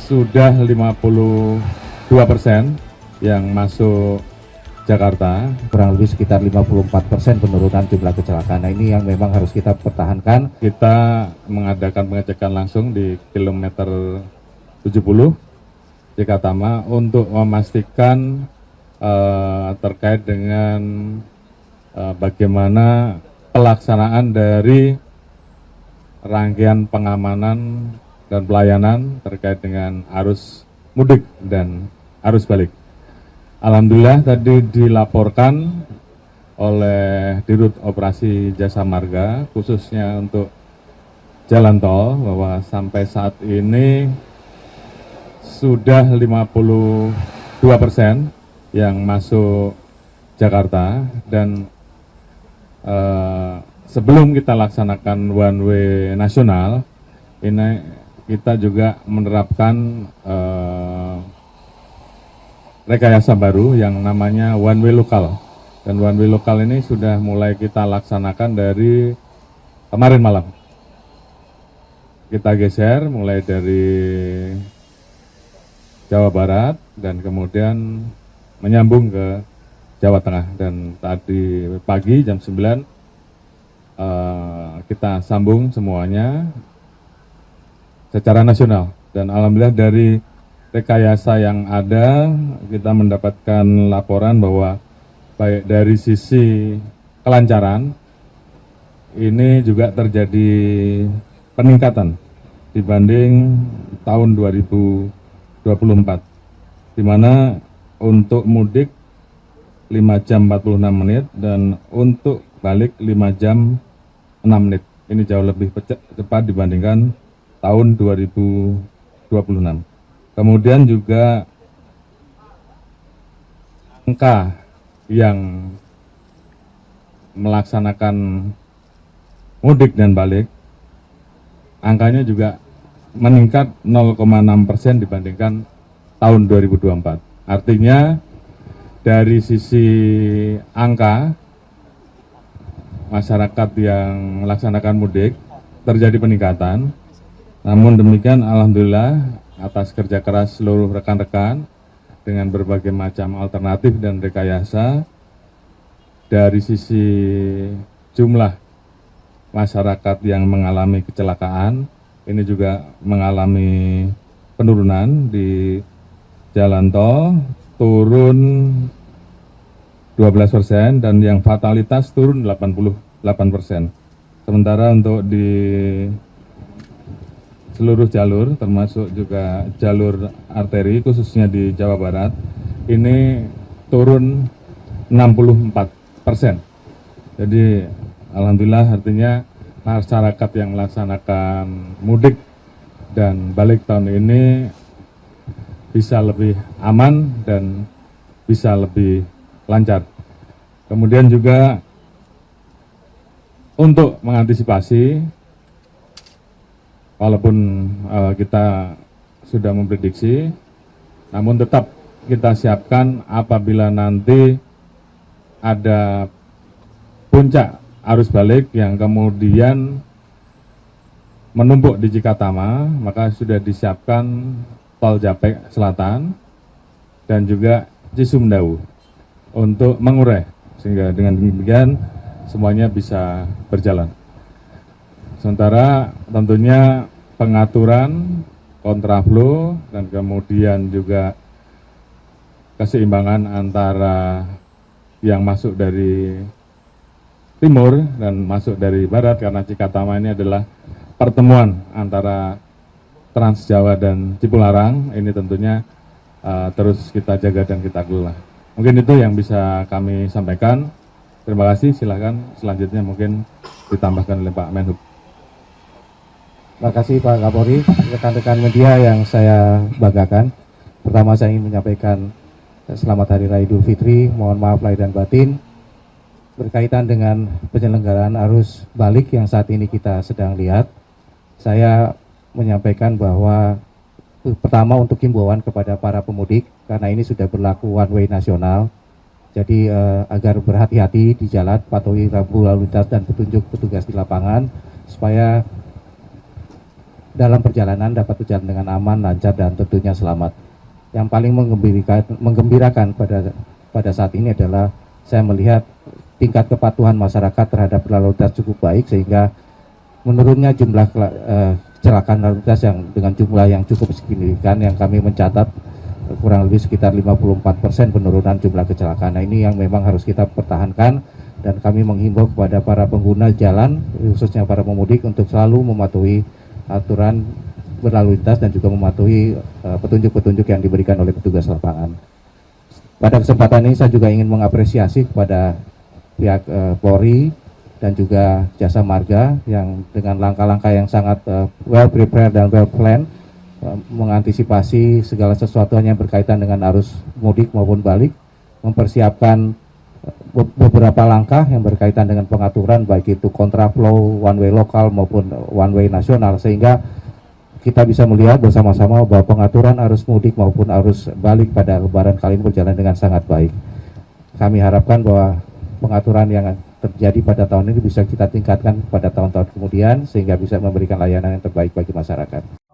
sudah 52% yang masuk Jakarta, kurang lebih sekitar 54% penurunan jumlah kecelakaan. Nah, ini yang memang harus kita pertahankan. kita mengadakan pengecekan langsung di kilometer 70 Cikatama untuk memastikan terkait dengan bagaimana pelaksanaan dari rangkaian pengamanan dan pelayanan terkait dengan arus mudik dan arus balik. Alhamdulillah tadi dilaporkan oleh Dirut Operasi Jasa Marga khususnya untuk jalan tol bahwa sampai saat ini sudah 52% yang masuk Jakarta dan sebelum kita laksanakan one way nasional ini kita juga menerapkan rekayasa baru yang namanya one way lokal, dan one way lokal ini sudah mulai kita laksanakan dari kemarin malam. Kita geser mulai dari Jawa Barat dan kemudian menyambung ke Jawa Tengah, dan tadi pagi jam 9 kita sambung semuanya secara nasional, dan alhamdulillah dari rekayasa yang ada kita mendapatkan laporan bahwa baik dari sisi kelancaran ini juga terjadi peningkatan dibanding tahun 2024, di mana untuk mudik 5 jam 46 menit dan untuk balik 5 jam 6 menit. Ini jauh lebih cepat dibandingkan tahun 2026. Kemudian juga angka yang melaksanakan mudik dan balik, angkanya juga meningkat 0,6% dibandingkan tahun 2024. Artinya dari sisi angka masyarakat yang melaksanakan mudik terjadi peningkatan. Namun demikian alhamdulillah atas kerja keras seluruh rekan-rekan dengan berbagai macam alternatif dan rekayasa, dari sisi jumlah masyarakat yang mengalami kecelakaan ini juga mengalami penurunan. Di jalan tol turun 12% dan yang fatalitas turun 88%. Sementara untuk di seluruh jalur termasuk juga jalur arteri khususnya di Jawa Barat ini turun 64%. Jadi alhamdulillah artinya masyarakat yang melaksanakan mudik dan balik tahun ini bisa lebih aman dan bisa lebih lancar. Kemudian juga untuk mengantisipasi, walaupun kita sudah memprediksi, namun tetap kita siapkan apabila nanti ada puncak arus balik yang kemudian menumpuk di Cikatama, maka sudah disiapkan tol Japek Selatan dan juga Cisumdawu untuk mengurai, sehingga dengan demikian semuanya bisa berjalan. Sementara tentunya pengaturan kontraflow dan kemudian juga keseimbangan antara yang masuk dari timur dan masuk dari barat, karena Cikatama ini adalah pertemuan antara Trans Jawa dan Cipularang, ini tentunya terus kita jaga dan kita kelola. Mungkin itu yang bisa kami sampaikan. Terima kasih, silakan selanjutnya mungkin ditambahkan oleh Pak Menhub. Terima kasih Pak Kapolri, rekan-rekan media yang saya banggakan. Pertama saya ingin menyampaikan selamat Hari Raya Idul Fitri, mohon maaf lahir dan batin. Berkaitan dengan penyelenggaraan arus balik yang saat ini kita sedang lihat, saya menyampaikan bahwa pertama untuk himbauan kepada para pemudik, karena ini sudah berlaku one way nasional, jadi agar berhati-hati di jalan, patuhi rambu lalu lintas dan petunjuk petugas di lapangan, supaya dalam perjalanan dapat berjalan dengan aman, lancar, dan tentunya selamat. Yang paling menggembirakan pada saat ini adalah saya melihat tingkat kepatuhan masyarakat terhadap lalu lintas cukup baik, sehingga menurunnya jumlah kecelakaan lalu lintas yang dengan jumlah yang cukup signifikan, yang kami mencatat kurang lebih sekitar 54% penurunan jumlah kecelakaan. Nah, ini yang memang harus kita pertahankan, dan kami menghimbau kepada para pengguna jalan, khususnya para pemudik, untuk selalu mematuhi aturan berlalu lintas dan juga mematuhi petunjuk-petunjuk yang diberikan oleh petugas lapangan. Pada kesempatan ini saya juga ingin mengapresiasi kepada pihak Polri dan juga Jasa Marga yang dengan langkah-langkah yang sangat well prepared dan well planned mengantisipasi segala sesuatu yang berkaitan dengan arus mudik maupun balik, mempersiapkan beberapa langkah yang berkaitan dengan pengaturan baik itu kontraflow, one way lokal maupun one way nasional, sehingga kita bisa melihat bersama-sama bahwa pengaturan arus mudik maupun arus balik pada Lebaran kali ini berjalan dengan sangat baik. Kami harapkan bahwa pengaturan yang terjadi pada tahun ini bisa kita tingkatkan pada tahun-tahun kemudian, sehingga bisa memberikan layanan yang terbaik bagi masyarakat.